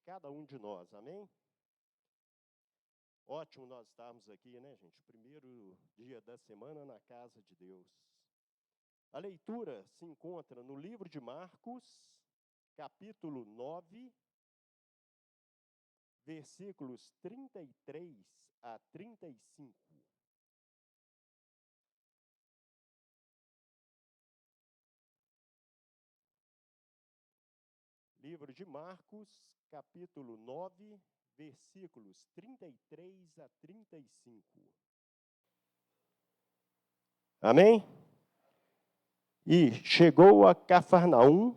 cada um de nós, amém? Ótimo nós estarmos aqui, né, gente? O primeiro dia da semana na casa de Deus. A leitura se encontra no livro de Marcos, capítulo 9, versículos 33 a 35. Livro de Marcos, capítulo 9, versículos 33 a 35. Amém? E chegou a Cafarnaum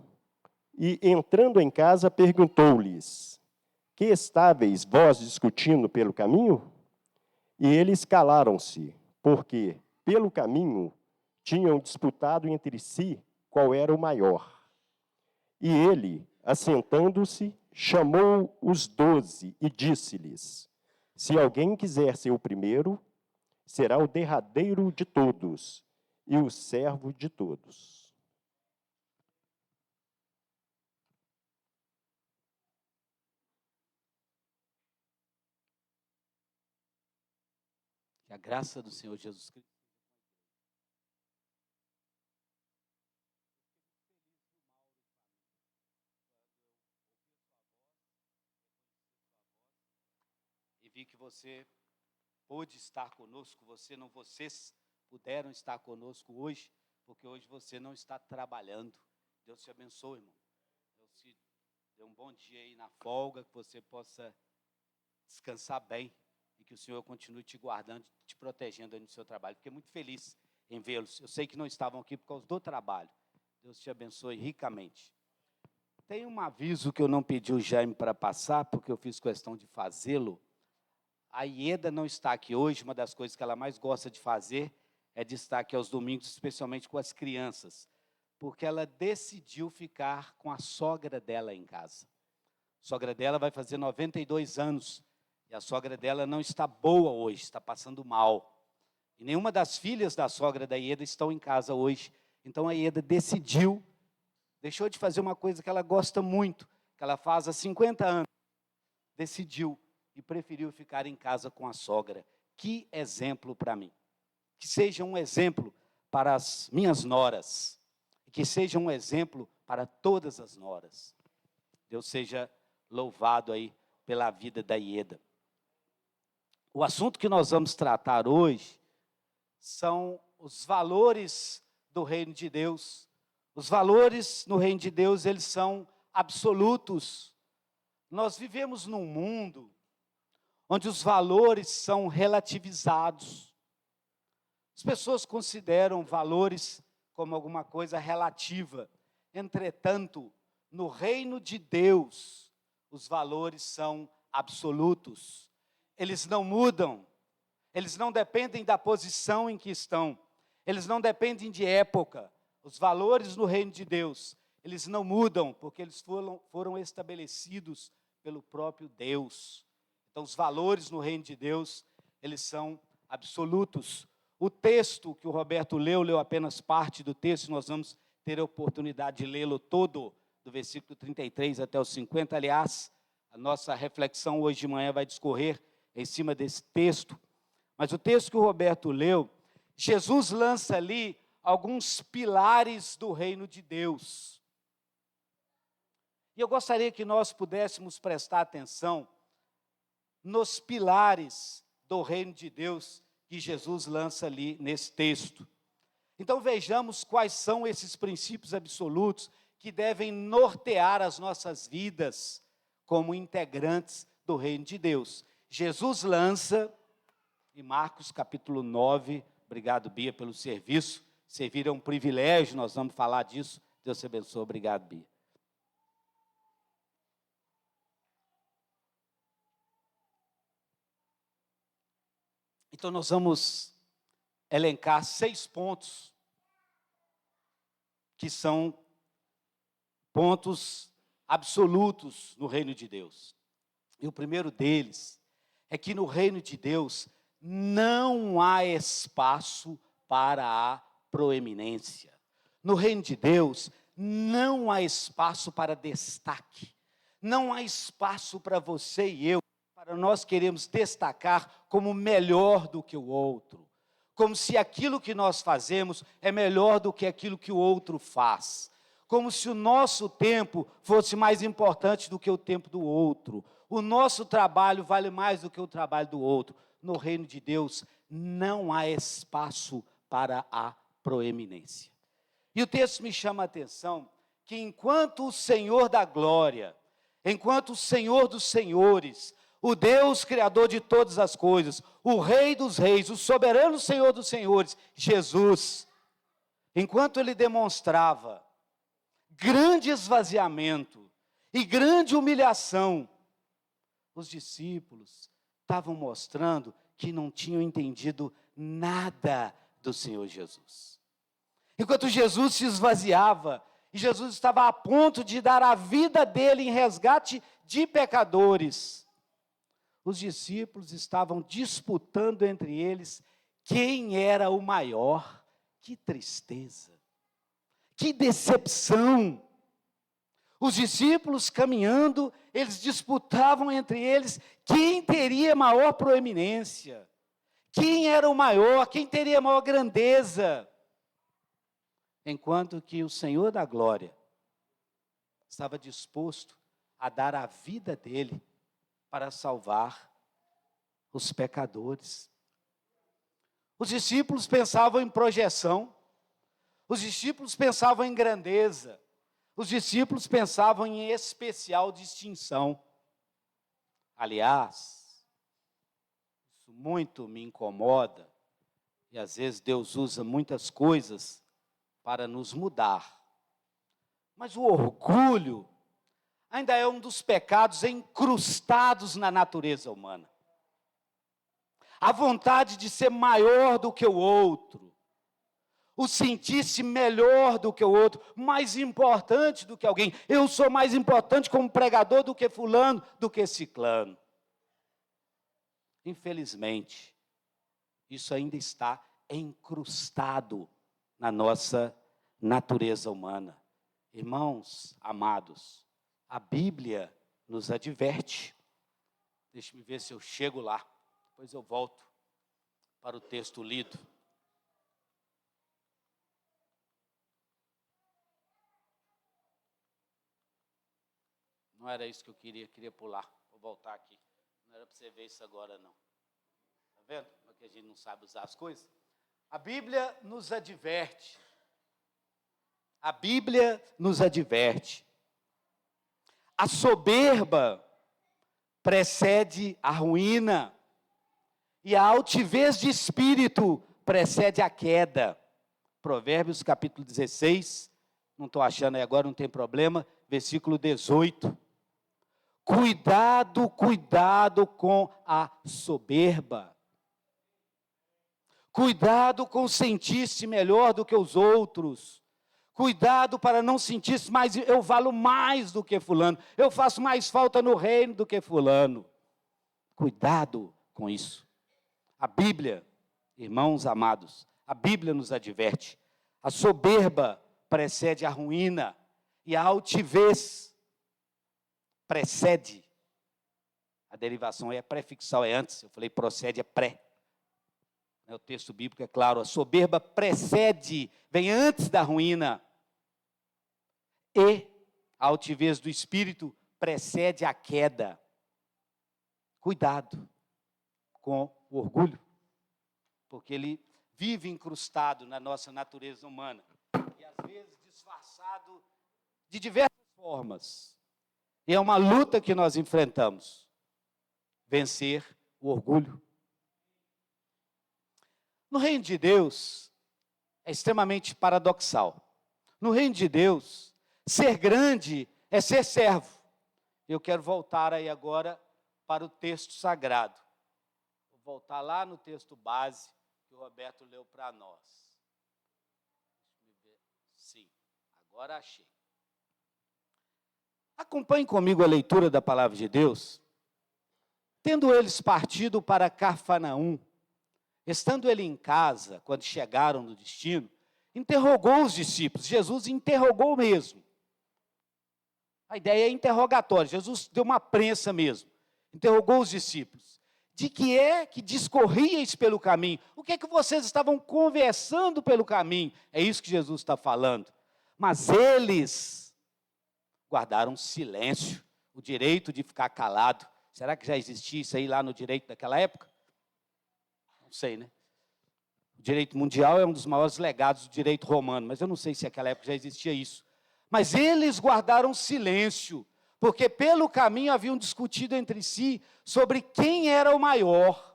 e, entrando em casa, perguntou-lhes: que estáveis vós discutindo pelo caminho? E eles calaram-se, porque, pelo caminho, tinham disputado entre si qual era o maior. E ele, assentando-se, chamou os 12 e disse-lhes: se alguém quiser ser o primeiro, será o derradeiro de todos e o servo de todos. Que a graça do Senhor Jesus Cristo. E vi que você pôde estar conosco, vocês puderam estar conosco hoje, porque hoje você não está trabalhando. Deus te abençoe, irmão. Deus te dê um bom dia aí na folga, que você possa descansar bem e que o Senhor continue te guardando, te protegendo aí no seu trabalho. Fiquei muito feliz em vê-los. Eu sei que não estavam aqui por causa do trabalho. Deus te abençoe ricamente. Tem um aviso que eu não pedi o Jaime para passar, porque eu fiz questão de fazê-lo. A Ieda não está aqui hoje, uma das coisas que ela mais gosta de fazer é de estar aqui aos domingos, especialmente com as crianças, porque ela decidiu ficar com a sogra dela em casa. A sogra dela vai fazer 92 anos, e a sogra dela não está boa hoje, está passando mal. E nenhuma das filhas da sogra da Ieda estão em casa hoje, então a Ieda decidiu, deixou de fazer uma coisa que ela gosta muito, que ela faz há 50 anos, decidiu e preferiu ficar em casa com a sogra. Que exemplo para mim. Que seja um exemplo para as minhas noras. Que seja um exemplo para todas as noras. Deus seja louvado aí pela vida da Ieda. O assunto que nós vamos tratar hoje são os valores do reino de Deus. Os valores no reino de Deus, eles são absolutos. Nós vivemos num mundo onde os valores são relativizados. As pessoas consideram valores como alguma coisa relativa. Entretanto, no reino de Deus, os valores são absolutos. Eles não mudam. Eles não dependem da posição em que estão. Eles não dependem de época. Os valores no reino de Deus, eles não mudam, porque eles foram estabelecidos pelo próprio Deus. Então, os valores no reino de Deus, eles são absolutos. O texto que o Roberto leu apenas parte do texto, nós vamos ter a oportunidade de lê-lo todo, do versículo 33 até o 50. Aliás, a nossa reflexão hoje de manhã vai discorrer em cima desse texto. Mas o texto que o Roberto leu, Jesus lança ali alguns pilares do reino de Deus. E eu gostaria que nós pudéssemos prestar atenção nos pilares do reino de Deus que Jesus lança ali nesse texto. Então vejamos quais são esses princípios absolutos que devem nortear as nossas vidas como integrantes do reino de Deus. Jesus lança, em Marcos capítulo 9, obrigado Bia pelo serviço, servir é um privilégio, nós vamos falar disso, Deus te abençoe, obrigado Bia. Então nós vamos elencar 6 pontos, que são pontos absolutos no reino de Deus. E o primeiro deles é que no reino de Deus não há espaço para a proeminência. No reino de Deus não há espaço para destaque. Não há espaço para você e eu, para nós queremos destacar como melhor do que o outro. Como se aquilo que nós fazemos é melhor do que aquilo que o outro faz. Como se o nosso tempo fosse mais importante do que o tempo do outro. O nosso trabalho vale mais do que o trabalho do outro. No reino de Deus não há espaço para a proeminência. E o texto me chama a atenção que enquanto o Senhor da glória, enquanto o Senhor dos senhores, o Deus criador de todas as coisas, o Rei dos reis, o soberano Senhor dos senhores, Jesus, enquanto ele demonstrava grande esvaziamento e grande humilhação, os discípulos estavam mostrando que não tinham entendido nada do Senhor Jesus. Enquanto Jesus se esvaziava, e Jesus estava a ponto de dar a vida dele em resgate de pecadores, os discípulos estavam disputando entre eles quem era o maior. Que tristeza, que decepção. Os discípulos caminhando, eles disputavam entre eles quem teria maior proeminência, quem era o maior, quem teria maior grandeza. Enquanto que o Senhor da glória estava disposto a dar a vida dele para salvar os pecadores. Os discípulos pensavam em projeção, os discípulos pensavam em grandeza, os discípulos pensavam em especial distinção. Aliás, isso muito me incomoda, e às vezes Deus usa muitas coisas para nos mudar. Mas o orgulho ainda é um dos pecados incrustados na natureza humana. A vontade de ser maior do que o outro, o sentir-se melhor do que o outro, mais importante do que alguém. Eu sou mais importante como pregador do que fulano, do que ciclano. Infelizmente, isso ainda está incrustado na nossa natureza humana. Irmãos amados, a Bíblia nos adverte. Deixe-me ver se eu chego lá. Depois eu volto para o texto lido. Não era isso que eu queria pular. Vou voltar aqui. Não era para você ver isso agora, não. Está vendo? Como é que a gente não sabe usar as coisas? A Bíblia nos adverte. A Bíblia nos adverte. A soberba precede a ruína. E a altivez de espírito precede a queda. Provérbios capítulo 16, não estou achando aí agora, não tem problema, versículo 18. Cuidado, cuidado com a soberba. Cuidado com sentir-se melhor do que os outros. Cuidado para não sentir-se mais, eu valo mais do que fulano. Eu faço mais falta no reino do que fulano. Cuidado com isso. A Bíblia, irmãos amados, a Bíblia nos adverte. A soberba precede a ruína e a altivez precede. A derivação é prefixal, é antes. Eu falei procede, é pré. O texto bíblico é claro, a soberba precede, vem antes da ruína. E a altivez do espírito precede a queda. Cuidado com o orgulho, porque ele vive incrustado na nossa natureza humana, e às vezes disfarçado de diversas formas. E é uma luta que nós enfrentamos, vencer o orgulho. No reino de Deus, é extremamente paradoxal. No reino de Deus, ser grande é ser servo. Eu quero voltar aí agora para o texto sagrado. Vou voltar lá no texto base que o Roberto leu para nós. Deixa eu ver. Sim, agora achei. Acompanhe comigo a leitura da palavra de Deus. Tendo eles partido para Cafarnaum, estando ele em casa, quando chegaram no destino, interrogou os discípulos. Jesus interrogou mesmo. A ideia é interrogatória. Jesus deu uma prensa mesmo. Interrogou os discípulos. De que é que discorríeis pelo caminho? O que é que vocês estavam conversando pelo caminho? É isso que Jesus está falando. Mas eles guardaram silêncio, o direito de ficar calado. Será que já existia isso aí lá no direito daquela época? Não sei, né? O direito mundial é um dos maiores legados do direito romano, mas eu não sei se naquela época já existia isso. Mas eles guardaram silêncio, porque pelo caminho haviam discutido entre si sobre quem era o maior.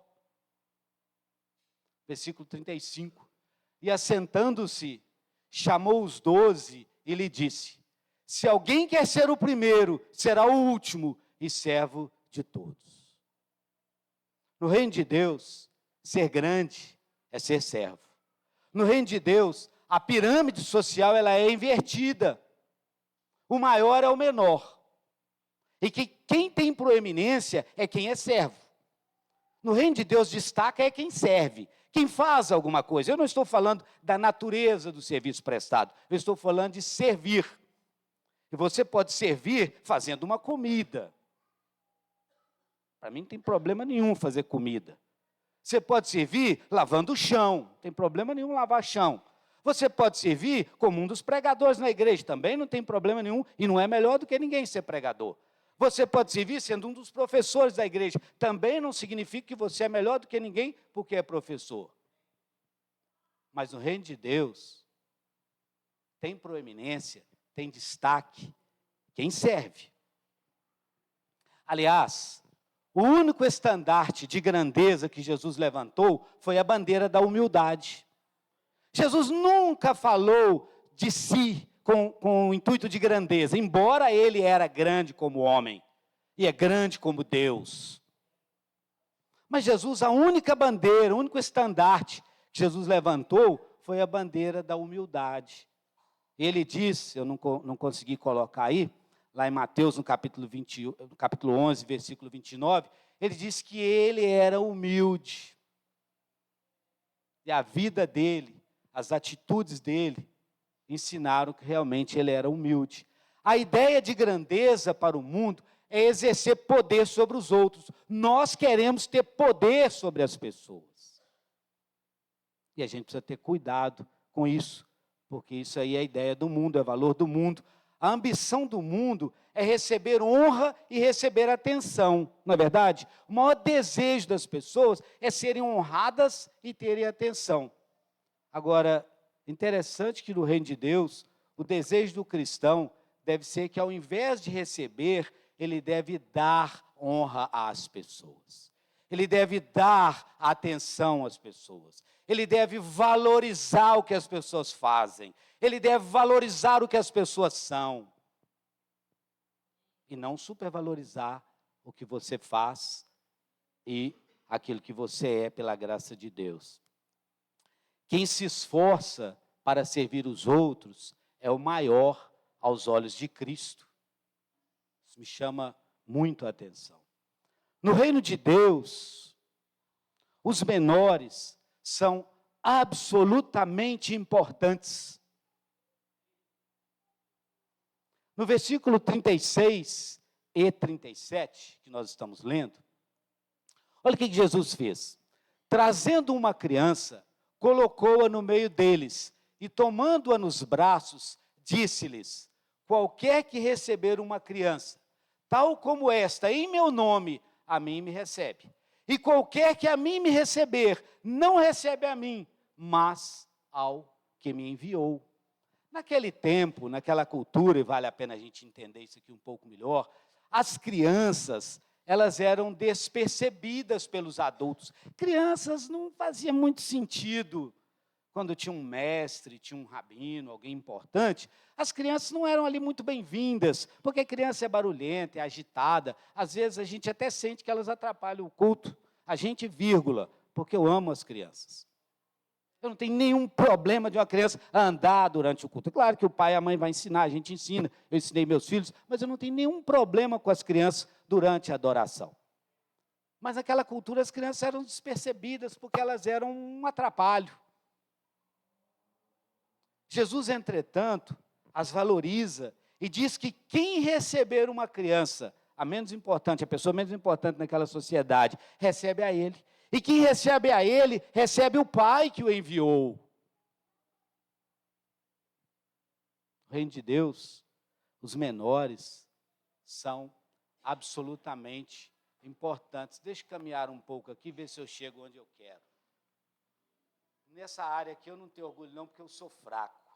Versículo 35. E assentando-se, chamou os 12 e lhe disse: se alguém quer ser o primeiro, será o último e servo de todos. No reino de Deus, ser grande é ser servo. No reino de Deus, a pirâmide social ela é invertida. O maior é o menor. E que quem tem proeminência é quem é servo. No reino de Deus, destaca é quem serve, quem faz alguma coisa. Eu não estou falando da natureza do serviço prestado, eu estou falando de servir. E você pode servir fazendo uma comida. Para mim não tem problema nenhum fazer comida. Você pode servir lavando o chão, não tem problema nenhum lavar chão. Você pode servir como um dos pregadores na igreja, também não tem problema nenhum, e não é melhor do que ninguém ser pregador. Você pode servir sendo um dos professores da igreja, também não significa que você é melhor do que ninguém porque é professor. Mas no reino de Deus, tem proeminência, tem destaque quem serve. Aliás, o único estandarte de grandeza que Jesus levantou foi a bandeira da humildade. Jesus nunca falou de si com o intuito de grandeza, embora ele era grande como homem e é grande como Deus. Mas Jesus, a única bandeira, o único estandarte que Jesus levantou foi a bandeira da humildade. Ele disse, eu não consegui colocar aí, lá em Mateus, no capítulo 11, versículo 29, ele disse que ele era humilde. E a vida dele, as atitudes dele, ensinaram que realmente ele era humilde. A ideia de grandeza para o mundo é exercer poder sobre os outros. Nós queremos ter poder sobre as pessoas. E a gente precisa ter cuidado com isso, porque isso aí é a ideia do mundo, é valor do mundo. A ambição do mundo é receber honra e receber atenção, não é verdade? O maior desejo das pessoas é serem honradas e terem atenção. Agora, interessante que no reino de Deus, o desejo do cristão deve ser que ao invés de receber, ele deve dar honra às pessoas. Ele deve dar atenção às pessoas. Ele deve valorizar o que as pessoas fazem. Ele deve valorizar o que as pessoas são. E não supervalorizar o que você faz e aquilo que você é pela graça de Deus. Quem se esforça para servir os outros é o maior aos olhos de Cristo. Isso me chama muito a atenção. No reino de Deus, os menores são absolutamente importantes. No versículo 36 e 37, que nós estamos lendo, olha o que Jesus fez. Trazendo uma criança, colocou-a no meio deles e, tomando-a nos braços, disse-lhes: qualquer que receber uma criança, tal como esta, em meu nome, a mim me recebe. E qualquer que a mim me receber, não recebe a mim, mas ao que me enviou. Naquele tempo, naquela cultura, e vale a pena a gente entender isso aqui um pouco melhor, as crianças, elas eram despercebidas pelos adultos. Crianças não fazia muito sentido. Quando tinha um mestre, tinha um rabino, alguém importante, as crianças não eram ali muito bem-vindas, porque a criança é barulhenta, é agitada. Às vezes a gente até sente que elas atrapalham o culto. A gente, vírgula, porque eu amo as crianças. Eu não tenho nenhum problema de uma criança andar durante o culto. É claro que o pai e a mãe vão ensinar, a gente ensina, eu ensinei meus filhos, mas eu não tenho nenhum problema com as crianças durante a adoração. Mas naquela cultura as crianças eram despercebidas, porque elas eram um atrapalho. Jesus, entretanto, as valoriza E diz que quem receber uma criança, a menos importante, a pessoa menos importante naquela sociedade, recebe a ele. E quem recebe a ele, recebe o Pai que o enviou. No reino de Deus, os menores são absolutamente importantes. Deixa eu caminhar um pouco aqui, ver se eu chego onde eu quero. Nessa área aqui eu não tenho orgulho não, porque eu sou fraco.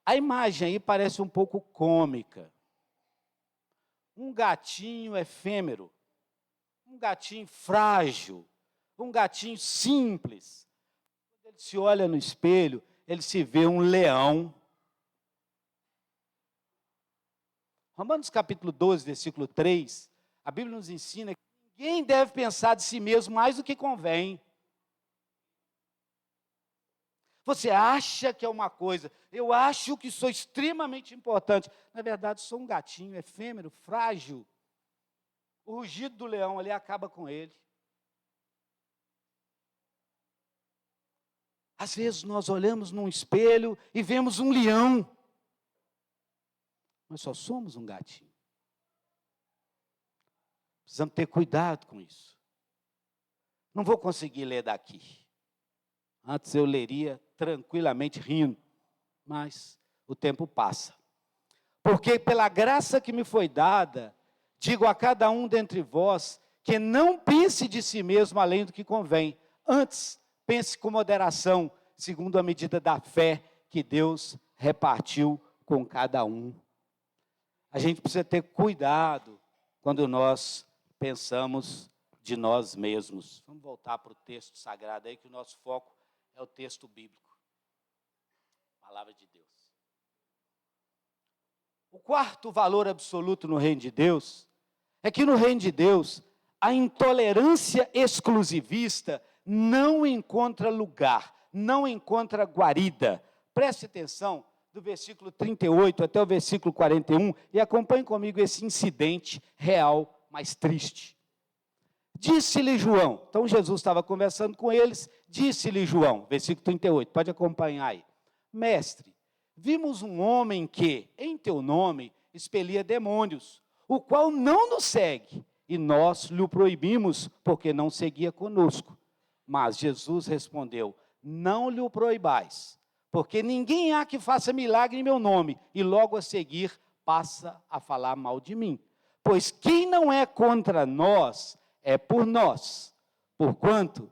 A imagem aí parece um pouco cômica. Um gatinho efêmero, um gatinho frágil, um gatinho simples. Quando ele se olha no espelho, ele se vê um leão. Romanos capítulo 12, versículo 3, a Bíblia nos ensina que ninguém deve pensar de si mesmo mais do que convém. Você acha que é uma coisa, eu acho que sou extremamente importante. Na verdade, sou um gatinho efêmero, frágil. O rugido do leão ali acaba com ele. Às vezes nós olhamos num espelho e vemos um leão. Nós só somos um gatinho. Precisamos ter cuidado com isso. Não vou conseguir ler daqui. Antes eu leria tranquilamente rindo, mas o tempo passa. Porque pela graça que me foi dada, digo a cada um dentre vós, que não pense de si mesmo além do que convém. Antes, pense com moderação, segundo a medida da fé que Deus repartiu com cada um. A gente precisa ter cuidado quando nós pensamos de nós mesmos. Vamos voltar para o texto sagrado aí, que o nosso foco é o texto bíblico. Palavra de Deus. O quarto valor absoluto no reino de Deus é que no reino de Deus a intolerância exclusivista não encontra lugar, não encontra guarida. Preste atenção do versículo 38 até o versículo 41 e acompanhe comigo esse incidente real, mas triste. Disse-lhe João, então Jesus estava conversando com eles, disse-lhe João, versículo 38, pode acompanhar aí. Mestre, vimos um homem que, em teu nome, expelia demônios, o qual não nos segue, e nós lhe proibimos, porque não seguia conosco. Mas Jesus respondeu, não lhe o proibais, porque ninguém há que faça milagre em meu nome, e logo a seguir passa a falar mal de mim. Pois quem não é contra nós, é por nós. Porquanto,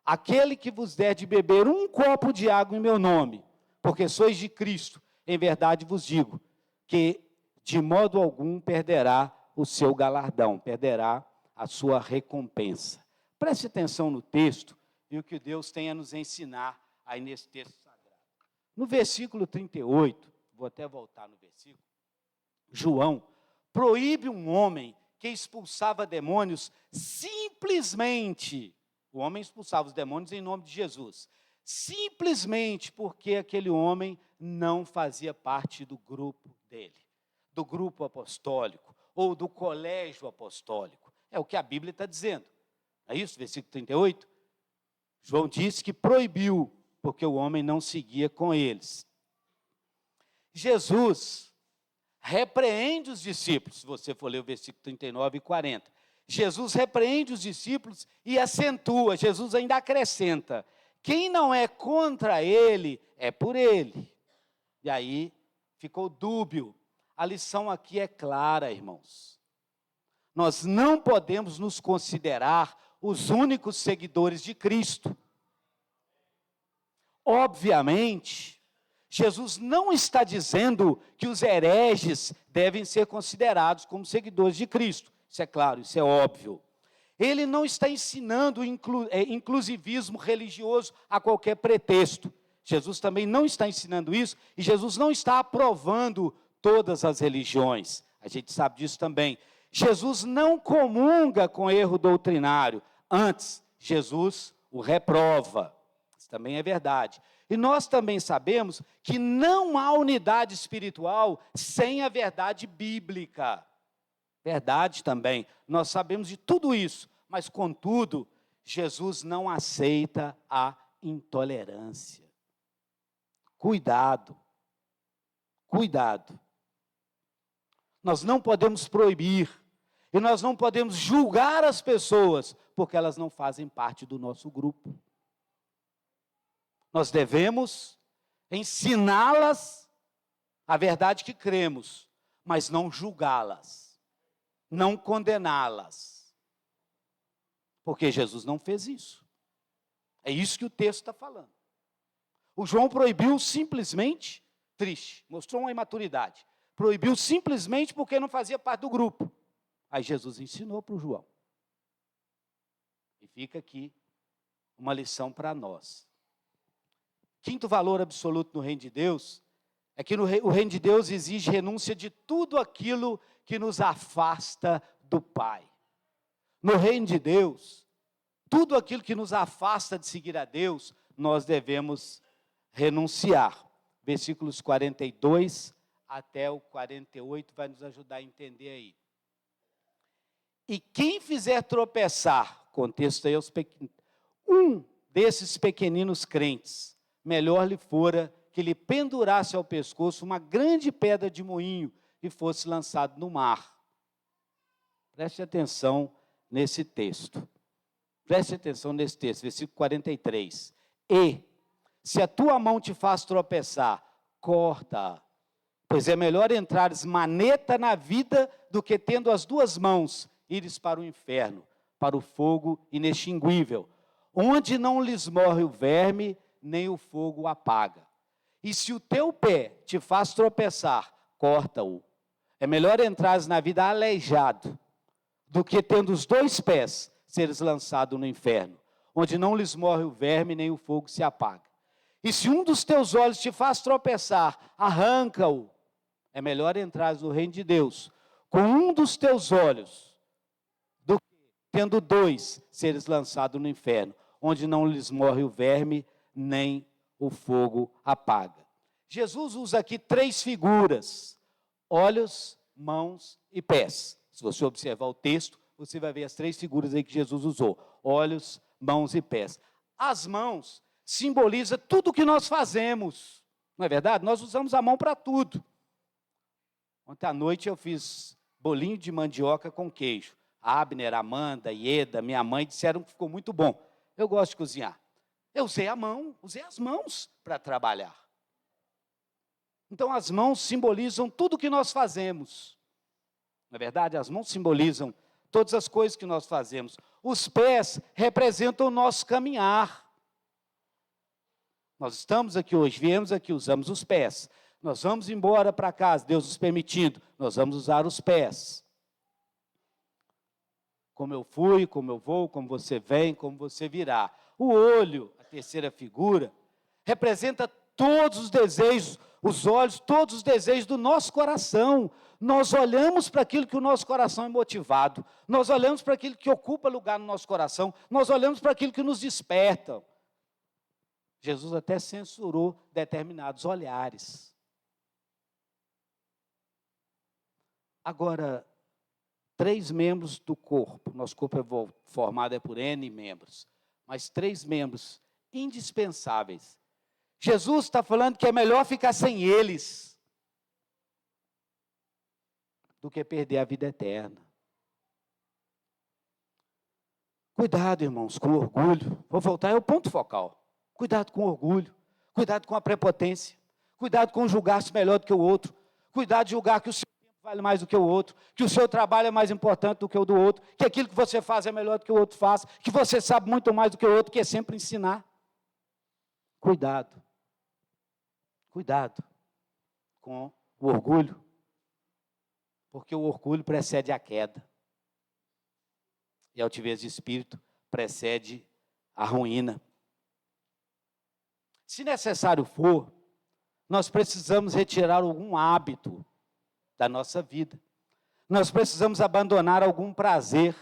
aquele que vos der de beber um copo de água em meu nome, porque sois de Cristo, em verdade vos digo, que de modo algum perderá o seu galardão, perderá a sua recompensa. Preste atenção no texto e o que Deus tem a nos ensinar aí nesse texto sagrado. No versículo 38, vou até voltar no versículo, João proíbe um homem que expulsava demônios simplesmente, o homem expulsava os demônios em nome de Jesus, simplesmente porque aquele homem não fazia parte do grupo dele, do grupo apostólico, ou do colégio apostólico. É o que a Bíblia está dizendo. É isso, versículo 38? João disse que proibiu, porque o homem não seguia com eles. Jesus repreende os discípulos, se você for ler o versículo 39 e 40. Jesus repreende os discípulos e acentua, Jesus ainda acrescenta, quem não é contra ele, é por ele. E aí, ficou dúbio. A lição aqui é clara, irmãos. Nós não podemos nos considerar os únicos seguidores de Cristo. Obviamente, Jesus não está dizendo que os hereges devem ser considerados como seguidores de Cristo. Isso é claro, isso é óbvio. Ele não está ensinando inclusivismo religioso a qualquer pretexto. Jesus também não está ensinando isso, e Jesus não está aprovando todas as religiões. A gente sabe disso também. Jesus não comunga com erro doutrinário. Antes, Jesus o reprova. Isso também é verdade. E nós também sabemos que não há unidade espiritual sem a verdade bíblica. Verdade também. Nós sabemos de tudo isso, mas contudo, Jesus não aceita a intolerância. Cuidado. Cuidado. Nós não podemos proibir e nós não podemos julgar as pessoas porque elas não fazem parte do nosso grupo. Nós devemos ensiná-las a verdade que cremos, mas não julgá-las, não condená-las. Porque Jesus não fez isso. É isso que o texto está falando. O João proibiu simplesmente, triste, mostrou uma imaturidade. Proibiu simplesmente porque não fazia parte do grupo. Aí Jesus ensinou para o João. E fica aqui uma lição para nós. Quinto valor absoluto no reino de Deus é que o reino de Deus exige renúncia de tudo aquilo que nos afasta do Pai. No reino de Deus, tudo aquilo que nos afasta de seguir a Deus, nós devemos renunciar. Versículos 42 até o 48 vai nos ajudar a entender aí. E quem fizer tropeçar, contexto aí um desses pequeninos crentes, melhor lhe fora que lhe pendurasse ao pescoço uma grande pedra de moinho e fosse lançado no mar. Preste atenção nesse texto. Preste atenção nesse texto, versículo 43. E, se a tua mão te faz tropeçar, corta-a, pois é melhor entrares maneta na vida do que tendo as duas mãos, ires para o inferno, para o fogo inextinguível, onde não lhes morre o verme, nem o fogo apaga. E se o teu pé te faz tropeçar, corta-o. É melhor entrares na vida aleijado, do que tendo os dois pés, seres lançado no inferno, onde não lhes morre o verme, nem o fogo se apaga. E se um dos teus olhos te faz tropeçar, arranca-o. É melhor entrares no reino de Deus, com um dos teus olhos, do que tendo dois, seres lançado no inferno, onde não lhes morre o verme, nem o fogo apaga. Jesus usa aqui três figuras: olhos, mãos e pés. Se você observar o texto, você vai ver as três figuras aí que Jesus usou: olhos, mãos e pés. As mãos simbolizam tudo o que nós fazemos, não é verdade? Nós usamos a mão para tudo. Ontem à noite eu fiz bolinho de mandioca com queijo. A Abner, Amanda, Ieda, minha mãe disseram que ficou muito bom. Eu gosto de cozinhar. Eu usei as mãos para trabalhar. Então as mãos simbolizam tudo o que nós fazemos. Não é verdade? As mãos simbolizam todas as coisas que nós fazemos. Os pés representam o nosso caminhar. Nós estamos aqui hoje, viemos aqui, usamos os pés. Nós vamos embora para casa, Deus nos permitindo, nós vamos usar os pés. Como eu fui, como eu vou, como você vem, como você virá. O olho, a terceira figura, representa todos os desejos, os olhos, todos os desejos do nosso coração. Nós olhamos para aquilo que o nosso coração é motivado, nós olhamos para aquilo que ocupa lugar no nosso coração, nós olhamos para aquilo que nos desperta. Jesus até censurou determinados olhares. Agora, 3 membros do corpo, nosso corpo é formado por N membros, mas 3 membros indispensáveis. Jesus está falando que é melhor ficar sem eles do que perder a vida eterna. Cuidado, irmãos, com orgulho. Vou voltar ao ponto focal. Cuidado com orgulho, cuidado com a prepotência, cuidado com julgar-se melhor do que o outro, cuidado de julgar que o seu tempo vale mais do que o outro, que o seu trabalho é mais importante do que o do outro, que aquilo que você faz é melhor do que o outro faz, que você sabe muito mais do que o outro, que é sempre ensinar. Cuidado. Cuidado com o orgulho, porque o orgulho precede a queda. E a altivez de espírito precede a ruína. Se necessário for, nós precisamos retirar algum hábito da nossa vida. Nós precisamos abandonar algum prazer,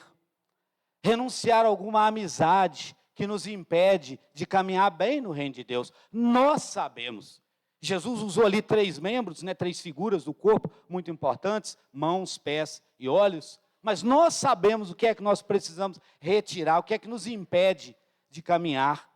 renunciar a alguma amizade que nos impede de caminhar bem no reino de Deus. Nós sabemos. Jesus usou ali 3 membros, 3 figuras do corpo muito importantes, mãos, pés e olhos, mas nós sabemos o que é que nós precisamos retirar, o que é que nos impede de caminhar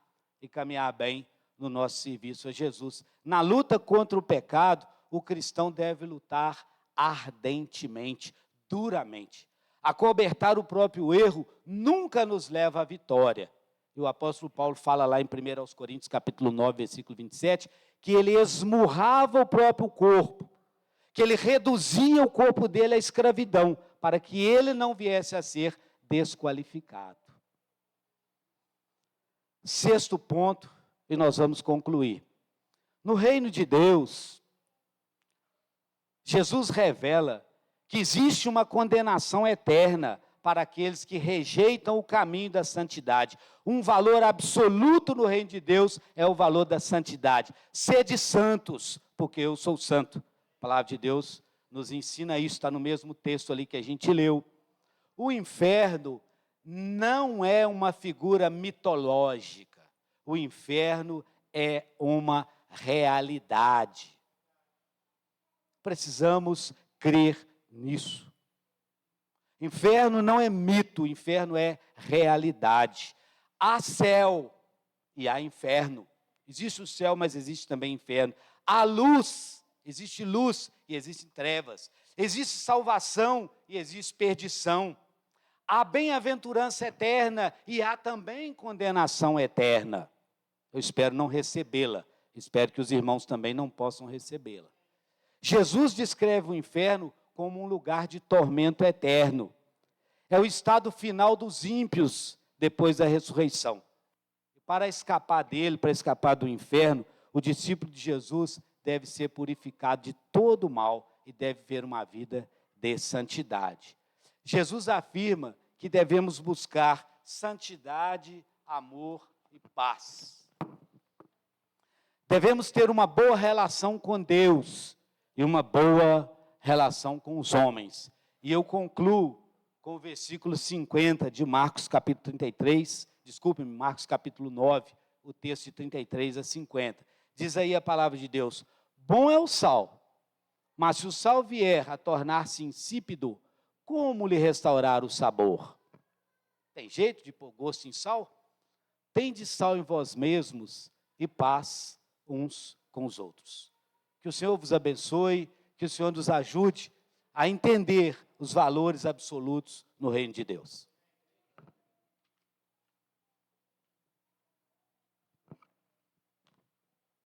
e caminhar bem no nosso serviço a Jesus. Na luta contra o pecado, o cristão deve lutar ardentemente, duramente. Acobertar o próprio erro nunca nos leva à vitória. E o apóstolo Paulo fala lá em 1 Coríntios, capítulo 9, versículo 27, que ele esmurrava o próprio corpo, que ele reduzia o corpo dele à escravidão, para que ele não viesse a ser desqualificado. Sexto ponto, e nós vamos concluir. No reino de Deus, Jesus revela que existe uma condenação eterna para aqueles que rejeitam o caminho da santidade. Um valor absoluto no reino de Deus é o valor da santidade. Sede santos, porque eu sou santo. A palavra de Deus nos ensina isso, está no mesmo texto ali que a gente leu. O inferno não é uma figura mitológica. O inferno é uma realidade. Precisamos crer nisso. Inferno não é mito, inferno é realidade. Há céu e há inferno. Existe o céu, mas existe também inferno. Há luz, existe luz e existem trevas. Existe salvação e existe perdição. Há bem-aventurança eterna e há também condenação eterna. Eu espero não recebê-la. Espero que os irmãos também não possam recebê-la. Jesus descreve o inferno como um lugar de tormento eterno. É o estado final dos ímpios depois da ressurreição. E para escapar dele, para escapar do inferno, o discípulo de Jesus deve ser purificado de todo o mal e deve ver uma vida de santidade. Jesus afirma que devemos buscar santidade, amor e paz. Devemos ter uma boa relação com Deus e uma boa relação com os homens. E eu concluo com o versículo 50 de Marcos capítulo Marcos capítulo 9, o texto de 33 a 50. Diz aí a palavra de Deus: bom é o sal, mas se o sal vier a tornar-se insípido, como lhe restaurar o sabor? Tem jeito de pôr gosto em sal? Tende sal em vós mesmos e paz uns com os outros. Que o Senhor vos abençoe, que o Senhor nos ajude a entender os valores absolutos no reino de Deus.